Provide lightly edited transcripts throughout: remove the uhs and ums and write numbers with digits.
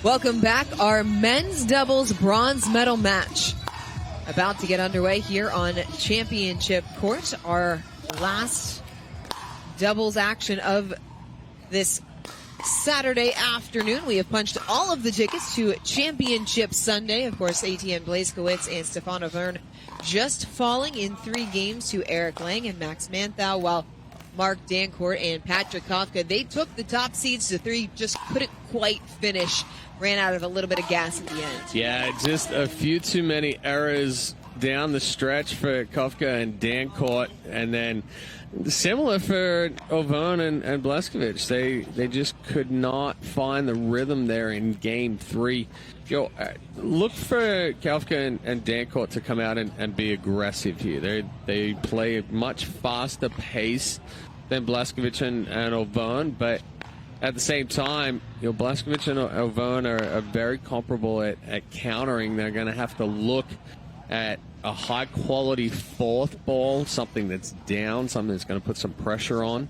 Welcome back. Our men's doubles bronze medal match about to get underway here on Championship Court. Our last doubles action of this Saturday afternoon. We have punched all of the tickets to Championship Sunday. Of course, ATN Blaszkewycz and Stefan Auvergne just falling in 3 games to Eric Lang and Max Manthau, while Mark Dancuart and Patrick Kawka, they took the top seeds to 3, just couldn't quite finish. Ran out of a little bit of gas at the end. Yeah, just a few too many errors down the stretch for Kawka and Dancuart, and then similar for Auvergne and Blaszkewycz. They just could not find the rhythm there in game 3. Look for Kawka and Dancuart to come out and be aggressive here. They play a much faster pace than Blaszkewycz and Auvergne, but at the same time, Blaszkewycz and Auvergne are very comparable at countering. They're going to have to look at a high-quality fourth ball, something that's down, something that's going to put some pressure on.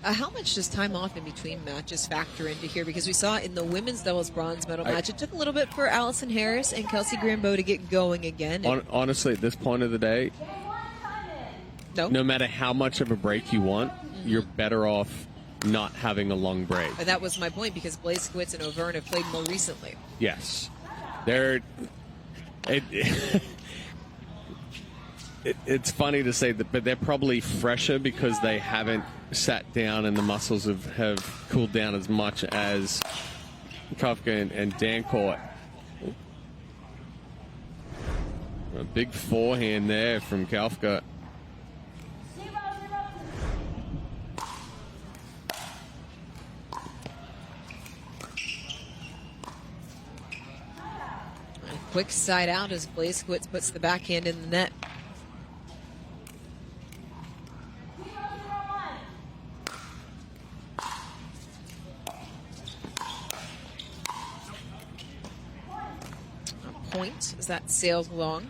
How much does time off in between matches factor into here? Because we saw in the women's doubles bronze medal match, it took a little bit for Allison Harris and Kelsey Grambeau to get going again. Honestly, at this point of the day, no matter how much of a break you want, you're better off not having a long break. And that was my point, because Blaszkewycz and Auvergne have played more recently. Yes. It's funny to say that, but they're probably fresher because they haven't sat down and the muscles have cooled down as much as Kawka and Dancuart. A big forehand there from Kawka. Quick side out as Blaszkewycz puts the backhand in the net. A point as that sails along.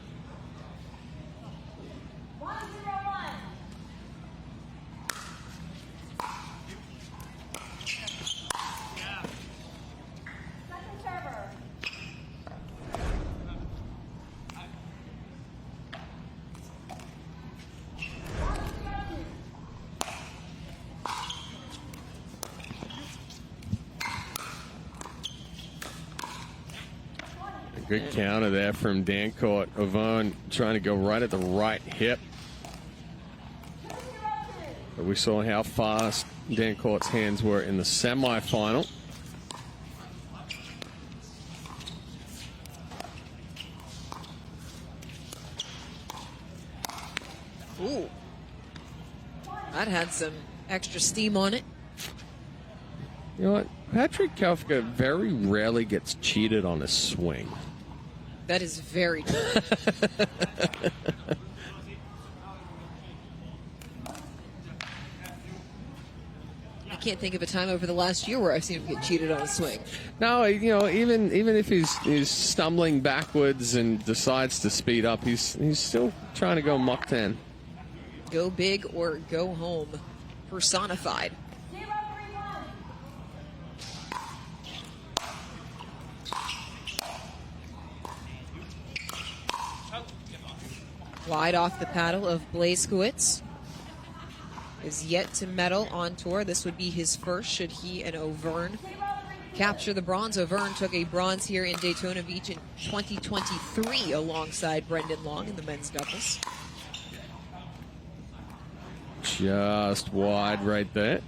Good counter there from Dancuart. Auvergne trying to go right at the right hip. But we saw how fast Dancourt's hands were in the semifinal. Ooh. That had some extra steam on it. You know what? Patrick Kawka very rarely gets cheated on a swing. That is very true. I can't think of a time over the last year where I've seen him get cheated on a swing. No, even if he's stumbling backwards and decides to speed up, he's still trying to go Mach 10. Go big or go home, personified. Wide off the paddle of Blaszkewycz. Is yet to medal on tour. This would be his first, should he and Auvergne capture the bronze. Auvergne took a bronze here in Daytona Beach in 2023 alongside Brendan Long in the men's doubles. Just wide right there.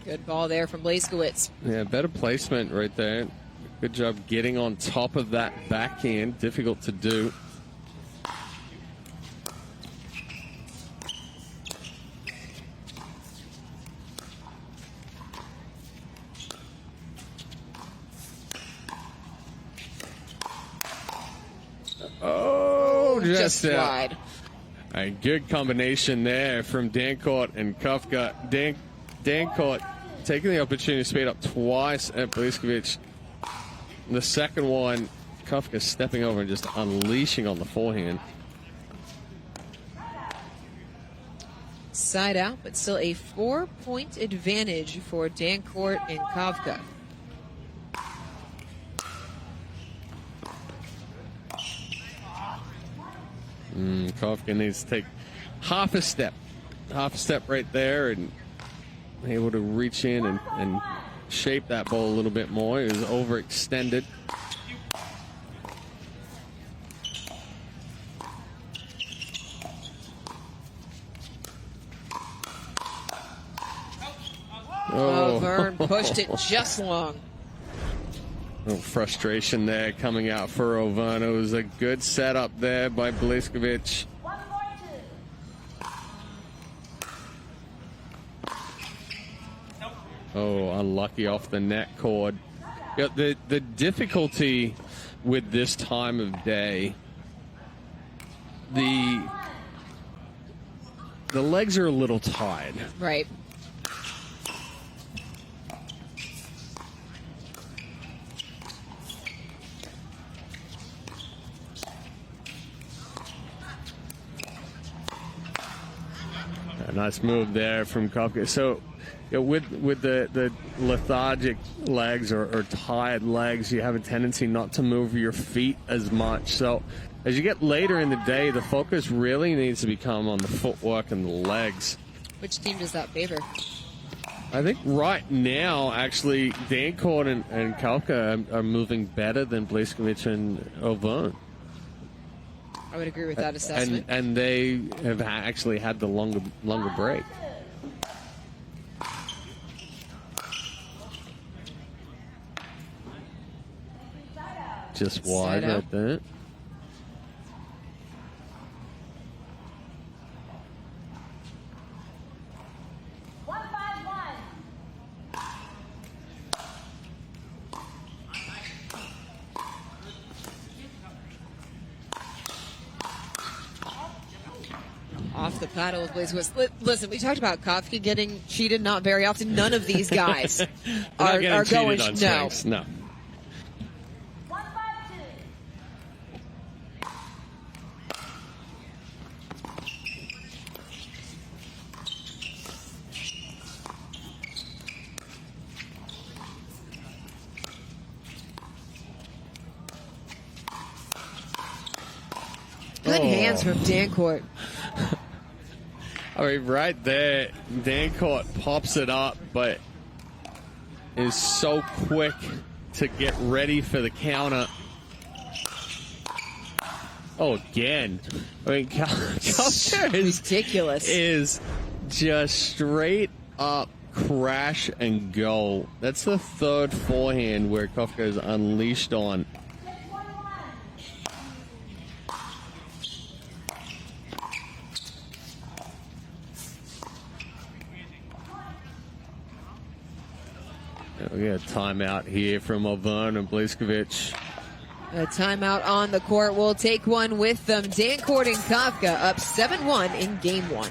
Good ball there from Blaszkewycz. Yeah, better placement right there. Good job getting on top of that backhand. Difficult to do. Oh, just wide. A good combination there from Dancuart and Kawka. Dancuart taking the opportunity to speed up twice at Blaszkewycz. The second one Kawka stepping over and just unleashing on the forehand. Side out, but still a 4-point advantage for Dancuart and Kawka. Kawka needs to take half a step right there, and able to reach in and shape that ball a little bit more. It was overextended. Auvergne pushed it just long. A little frustration there coming out for Auvergne. It was a good setup there by Blaszkewycz. Oh, unlucky off the net cord. Yeah, the difficulty with this time of day, the legs are a little tired. Right. A nice move there from Kawka. So, with the lethargic legs or tired legs, you have a tendency not to move your feet as much. So, as you get later in the day, the focus really needs to become on the footwork and the legs. Which team does that favor? I think right now, actually, Dancuart and Kawka are moving better than Blaszkewycz and Auvergne. I would agree with that assessment. And they have actually had the longer break. Just wide right there. Off the paddle with Blaszkewicz. Listen, we talked about Kawka getting cheated not very often. None of these guys are going. No. Good hands from Dancuart. I mean, right there, Dancuart pops it up, but is so quick to get ready for the counter. Oh, again. I mean, Kawka is ridiculous. Is just straight up crash and go. That's the third forehand where Kawka is unleashed on. We got a timeout here from Auvergne and Blaszkewycz. A timeout on the court. We'll take one with them. Dancuart and Kawka up 7-1 in game one.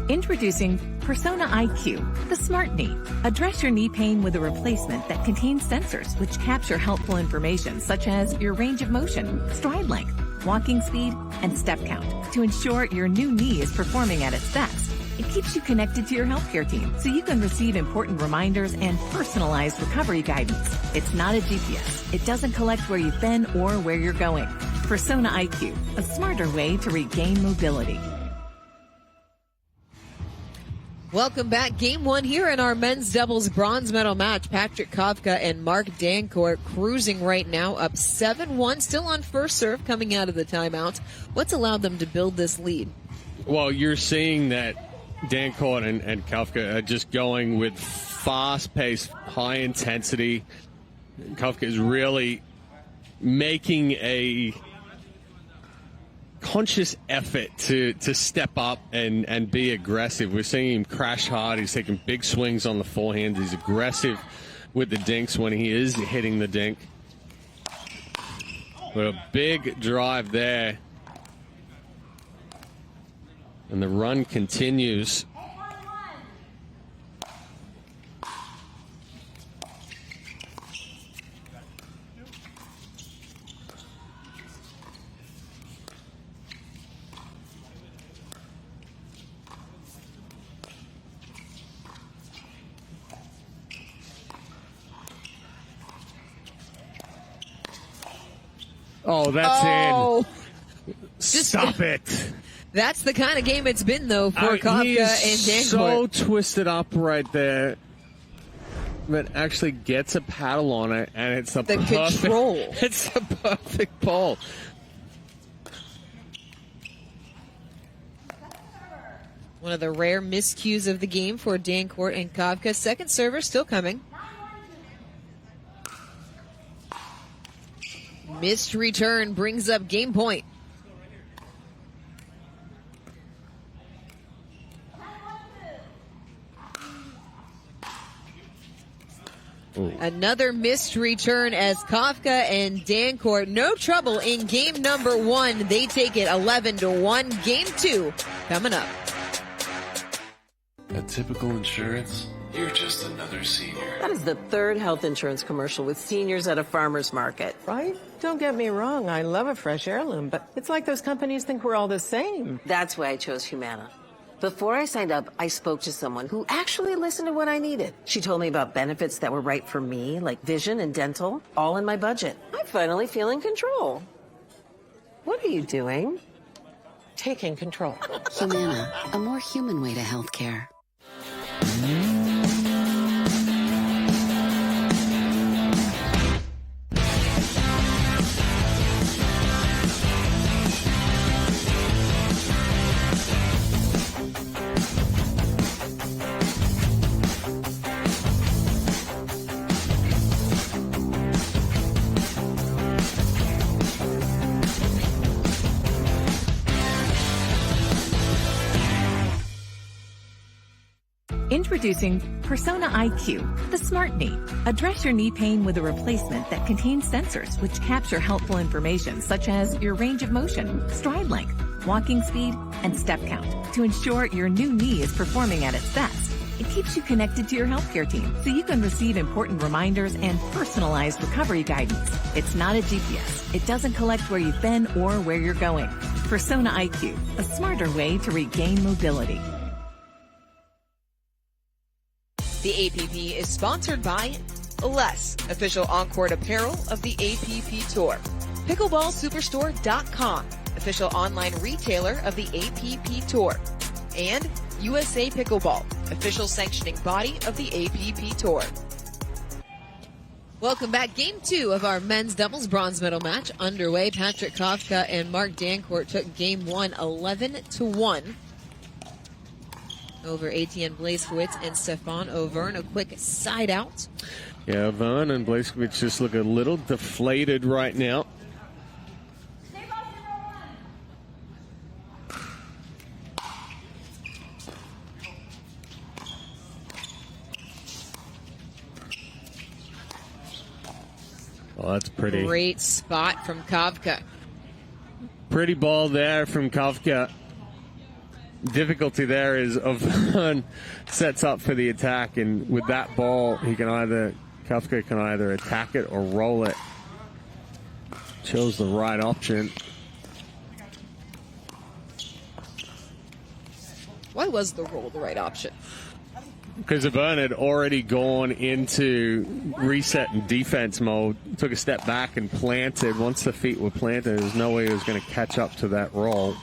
Introducing Persona IQ, the smart knee. Address your knee pain with a replacement that contains sensors which capture helpful information such as your range of motion, stride length, walking speed, and step count to ensure your new knee is performing at its best. It keeps you connected to your healthcare team so you can receive important reminders and personalized recovery guidance. It's not a GPS. It doesn't collect where you've been or where you're going. Persona IQ, a smarter way to regain mobility. Welcome back. Game one here in our men's doubles bronze medal match. Patrick Kawka and Mark Dancuart cruising right now up 7-1, still on first serve coming out of the timeout. What's allowed them to build this lead? Well, you're seeing that Dancuart and Kawka are just going with fast-paced, high-intensity. Kawka is really making a conscious effort to step up and be aggressive. We're seeing him crash hard. He's taking big swings on the forehand. He's aggressive with the dinks when he is hitting the dink. But a big drive there. And the run continues. Oh, that's Oh, in. Stop it. that's the kind of game it's been, though, for Kawka He is and so Dancuart. twisted up right there. But actually gets a paddle on it, and it's a The perfect, control. It's a perfect ball. One of the rare miscues of the game for Dancuart and Kawka. Second server still coming. Missed return brings up game point. Ooh. Another missed return as Kawka and Dancuart, no trouble in game number 1. They take it 11-1. Game 2 coming up. At Typical Insurance, you're just another senior. That is the third health insurance commercial with seniors at a farmer's market. Right? Don't get me wrong, I love a fresh heirloom, but it's like those companies think we're all the same. That's why I chose Humana. Before I signed up, I spoke to someone who actually listened to what I needed. She told me about benefits that were right for me, like vision and dental, all in my budget. I finally feel in control. What are you doing? Taking control. Humana, a more human way to healthcare. Introducing Persona IQ, the smart knee. Address your knee pain with a replacement that contains sensors which capture helpful information such as your range of motion, stride length, walking speed, and step count to ensure your new knee is performing at its best. It keeps you connected to your healthcare team so you can receive important reminders and personalized recovery guidance. It's not a GPS. It doesn't collect where you've been or where you're going. Persona IQ, a smarter way to regain mobility. The APP is sponsored by Less, official on-court apparel of the APP Tour. PickleballSuperstore.com, official online retailer of the APP Tour. And USA Pickleball, official sanctioning body of the APP Tour. Welcome back. Game 2 of our men's doubles bronze medal match underway. Patrick Kawka and Mark Dancuart took game 1 11-1. Over Etienne Blaszkewicz and Stefan Auvergne. A quick side out. Yeah, Auvergne and Blaszkewicz just look a little deflated right now. Well, that's pretty. Great spot from Kawka. Pretty ball there from Kawka. Difficulty there is Auvergne sets up for the attack, and with that ball, Kawka can either attack it or roll it. Chose the right option. Why was the roll the right option? Because Auvergne had already gone into reset and defense mode, took a step back and planted. Once the feet were planted, there's no way he was going to catch up to that roll.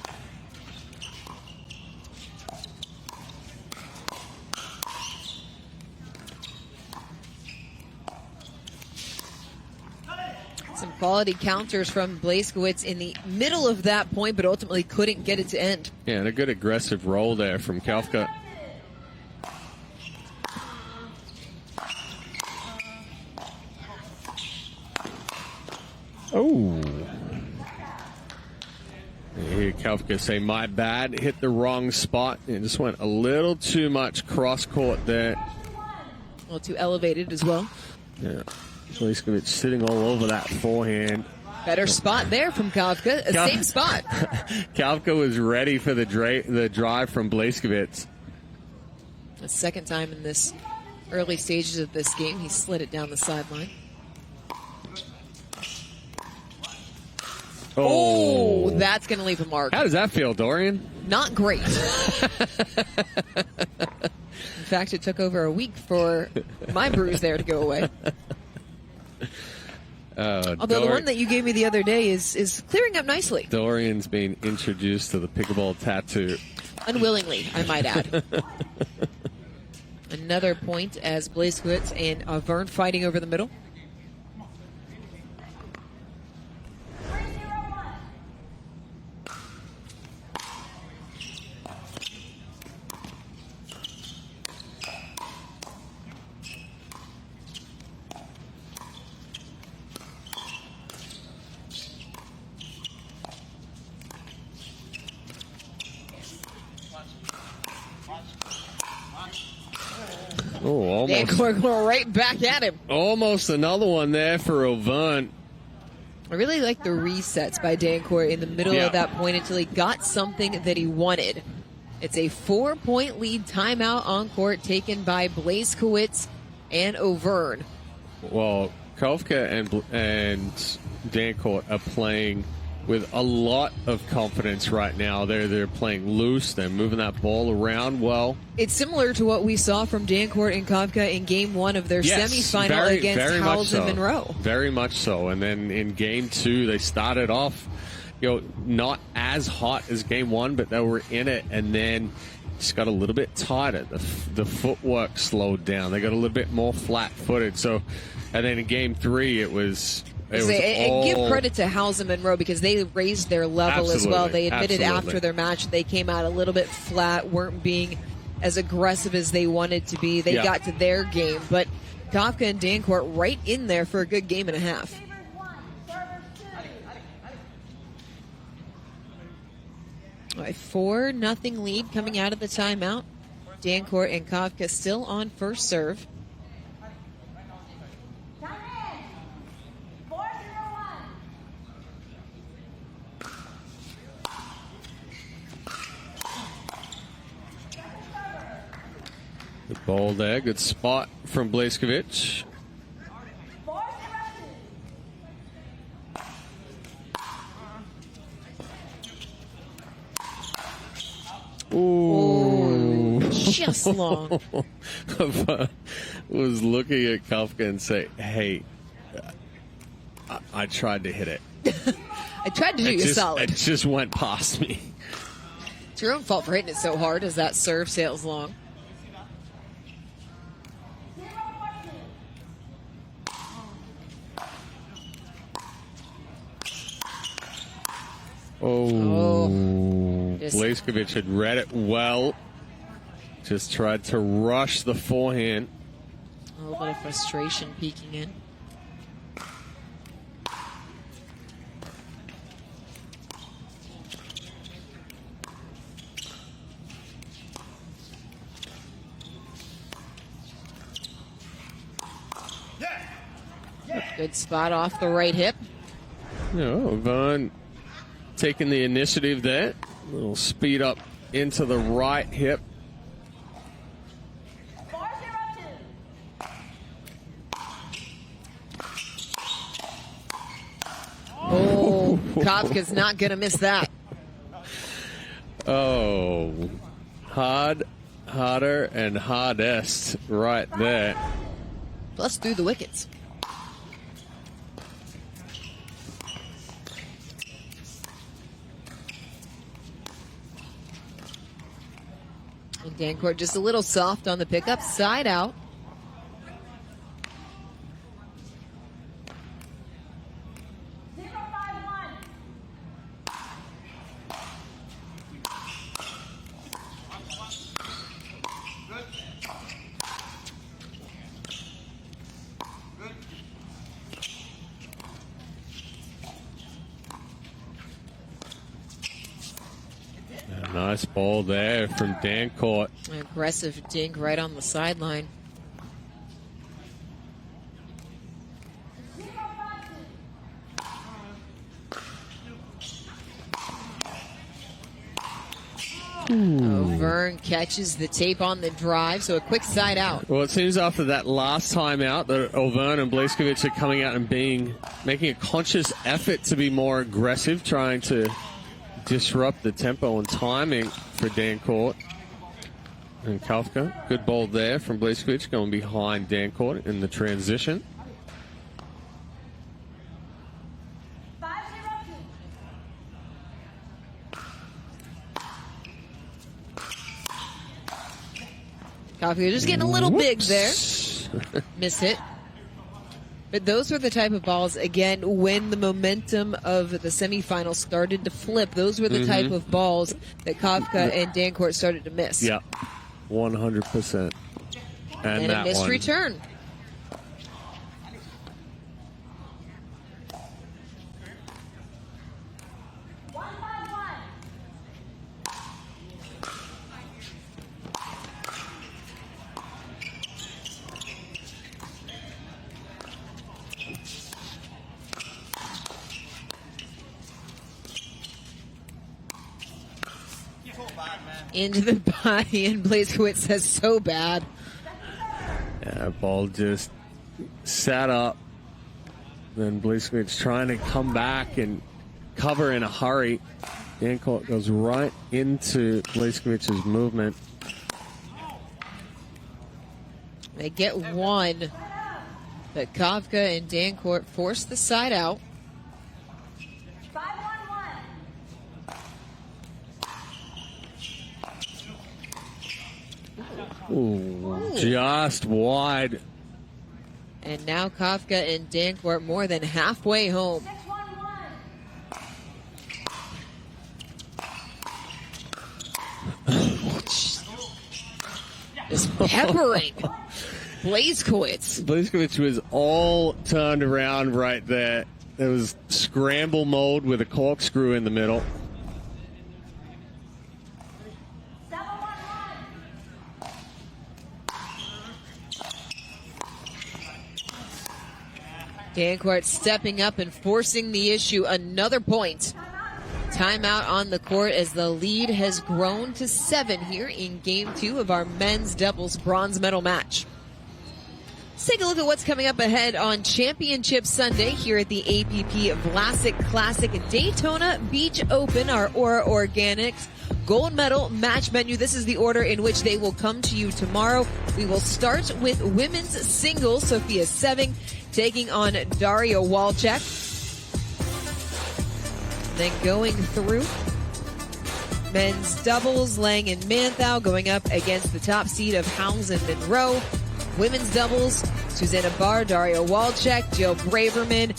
Some quality counters from Blaszkewicz in the middle of that point, but ultimately couldn't get it to end. Yeah, and a good aggressive roll there from Kawka. Oh. You hear Kawka say, my bad, hit the wrong spot. It just went a little too much cross-court there. A little too elevated as well. Yeah. Blaszkewicz sitting all over that forehand. Better spot there from Kawka. Same spot. Kawka was ready for the drive from Blaszkewicz. The second time in this early stages of this game, he slid it down the sideline. Oh, that's going to leave a mark. How does that feel, Dorian? Not great. In fact, it took over a week for my bruise there to go away. Although the one that you gave me the other day is clearing up nicely. Dorian's being introduced to the pickleball tattoo. Unwillingly, I might add. Another point as Blaszkewicz and Auvergne fighting over the middle. Oh, almost. Dancuart going right back at him. Almost another one there for Auvergne. I really like the resets by Dancuart in the middle of that point until he got something that he wanted. It's a 4-point lead timeout on court taken by Blaszkewicz and Auvergne. Well, Kawka and Dancuart are playing with a lot of confidence right now. They're playing loose. They're moving that ball around well. It's similar to what we saw from Dancuart and Kawka in Game 1 of their semifinal against Howes and Monroe. Very much so. And then in Game 2, they started off, not as hot as Game 1, but they were in it. And then just got a little bit tighter. The footwork slowed down. They got a little bit more flat-footed. So, and then in Game 3, it was. And give credit to Howes and Monroe because they raised their level as well. They admitted after their match they came out a little bit flat, weren't being as aggressive as they wanted to be. They got to their game, but Kawka and Dancuart right in there for a good game and a half. All right, 4-0 lead coming out of the timeout. Dancuart and Kawka still on first serve. Good ball there. Good spot from Blaszkewicz. Ooh. Just long. Was looking at Kawka and say, hey, I tried to hit it. I tried to do you solid. It just went past me. It's your own fault for hitting it so hard as that serve sails long. Blaszkewicz had read it well. Just tried to rush the forehand. A little bit of frustration peeking in. Good spot off the right hip. Auvergne taking the initiative there. A little speed up into the right hip. Oh, Kawka's not going to miss that. Oh, harder, and hardest right there. Plus through the wickets. And Dancuart just a little soft on the pickup, side out. Nice ball there from Dancuart. An aggressive dink right on the sideline. Auvergne catches the tape on the drive, so a quick side out. Well, it seems after that last time out that Auvergne and Blaszkewicz are coming out and making a conscious effort to be more aggressive, trying to disrupt the tempo and timing for Dancuart and Kawka. Good ball there from Blaszkewicz going behind Dancuart in the transition. Kawka just getting a little big there. Missed it. But those were the type of balls, again, when the momentum of the semifinals started to flip, those were the type of balls that Kawka and Dancuart started to miss. Yeah, 100%. And a missed one. return. Into the body, and Blaszkewicz says, so bad. Yeah, ball just sat up. Then Blaszkewicz trying to come back and cover in a hurry. Dancuart goes right into Blaszkewicz's movement. They get one, but Kawka and Dancuart force the side out. Ooh, just wide. And now Kawka and Dancuart more than halfway home. Just peppering Blaszkewicz. Blaszkewicz was all turned around right there. There was scramble mode with a corkscrew in the middle. Dancuart stepping up and forcing the issue. Another point. Timeout on the court as the lead has grown to 7 here in Game 2 of our men's doubles bronze medal match. Let's take a look at what's coming up ahead on Championship Sunday here at the APP Vlasic Classic Daytona Beach Open, our Aura Organics gold medal match menu. This is the order in which they will come to you tomorrow. We will start with women's singles. Sophia Seving taking on Daria Walczak. Then going through men's doubles, Lang and Manthau going up against the top seed of Howes and Monroe. Women's doubles, Susanna Barr, Daria Walczak, Jill Braverman,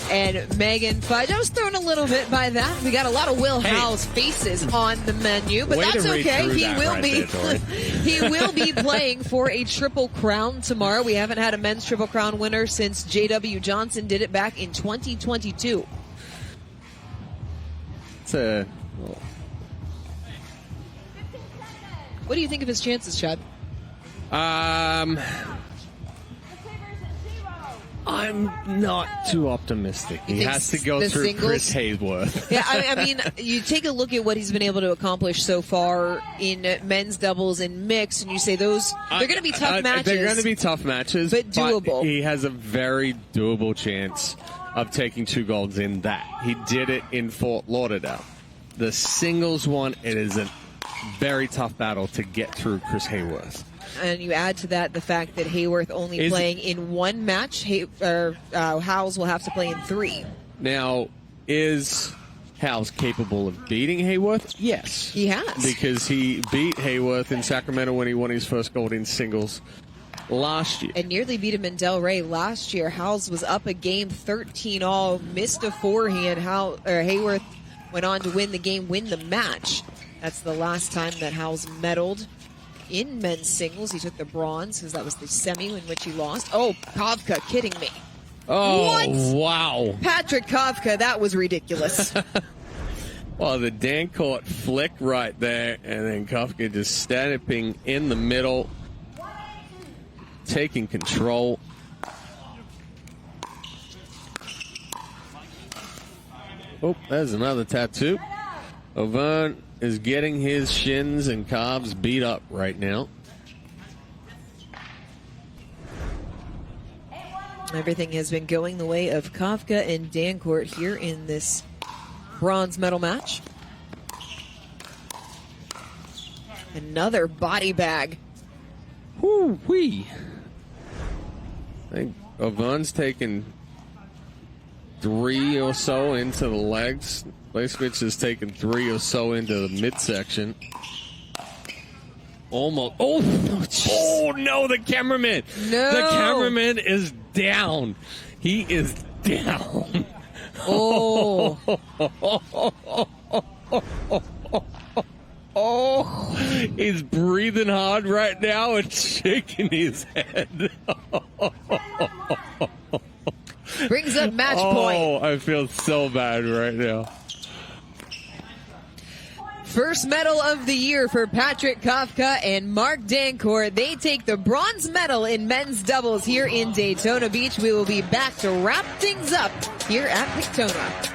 and Megan Fudge. I was thrown a little bit by that. We got a lot of Will Howes faces on the menu, but that's okay. He will be playing for a Triple Crown tomorrow. We haven't had a men's Triple Crown winner since J.W. Johnson did it back in 2022. What do you think of his chances, Chad? I'm not too optimistic. He has to go through singles? Chris Hayworth. Yeah, I mean, you take a look at what he's been able to accomplish so far in men's doubles and mix, and you say they're going to be tough matches. They're going to be tough matches, but doable. But he has a very doable chance of taking 2 golds in that. He did it in Fort Lauderdale. The singles one, it is a very tough battle to get through Chris Hayworth. And you add to that the fact that Hayworth only playing in 1 match. Howes will have to play in 3. Now, is Howes capable of beating Hayworth? Yes. He has. Because he beat Hayworth in Sacramento when he won his first gold in singles last year. And nearly beat him in Delray last year. Howes was up a game 13-all, missed a forehand. Hayworth went on to win the game, win the match. That's the last time that Howes medaled in men's singles. He took the bronze because that was the semi in which he lost. Oh, Kawka, kidding me. Oh, what? Wow. Patrick Kawka, that was ridiculous. Well, the Dancuart flick right there, and then Kawka just standing in the middle, taking control. Oh, there's another tattoo. Auvergne is getting his shins and calves beat up right now. Everything has been going the way of Kawka and Dancuart here in this bronze medal match. Another body bag. Whoo-wee. I think Auvergne's taken 3 or so into the legs. Blaszkewicz has taken 3 or so into the midsection. Almost. Oh no, the cameraman. No. The cameraman is down. He is down. Oh. Oh, he's breathing hard right now and shaking his head. Brings up match point. Oh, I feel so bad right now. First medal of the year for Patrick Kawka and Mark Dancuart. They take the bronze medal in men's doubles here in Daytona Beach. We will be back to wrap things up here at Daytona.